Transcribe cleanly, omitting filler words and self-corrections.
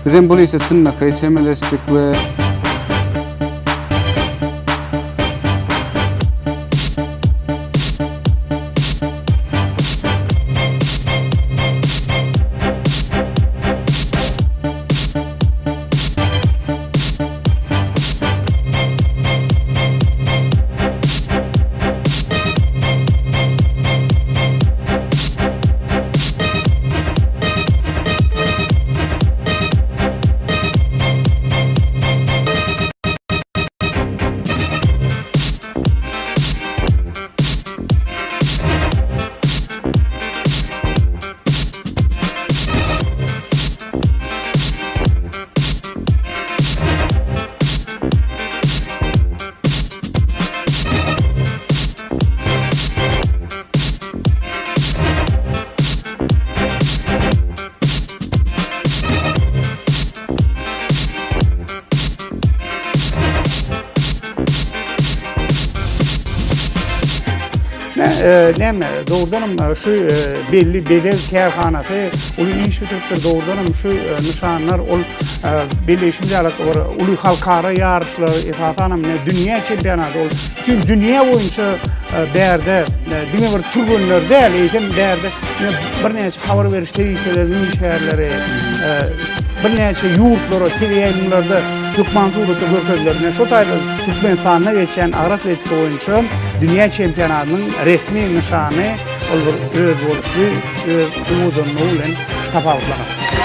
Bizden bol ise çynnaky çemelesdik we Näme doğrudanım şu belli bedel kärhanasy uly iş bitiripdir doğrudanım şu nişanlar ol belleşimde alakalı uly halkara yarışlar esasanam dünya çempionaty ol tüm dünya boyunça berde diňe bir turbunlar däl eýsem berde bir näçe habar beriş telewiziýalarynın şäherleri bir näçe ýurtlara teleýanlarda Türkmenstuğ'da görkezlerine şu taýda Türkmenistan'a geçen Agratletika boyunça dünya çempionatynyň resmi nişany ol bir öz boluşy, öz umudunu bilen tapawutlanat.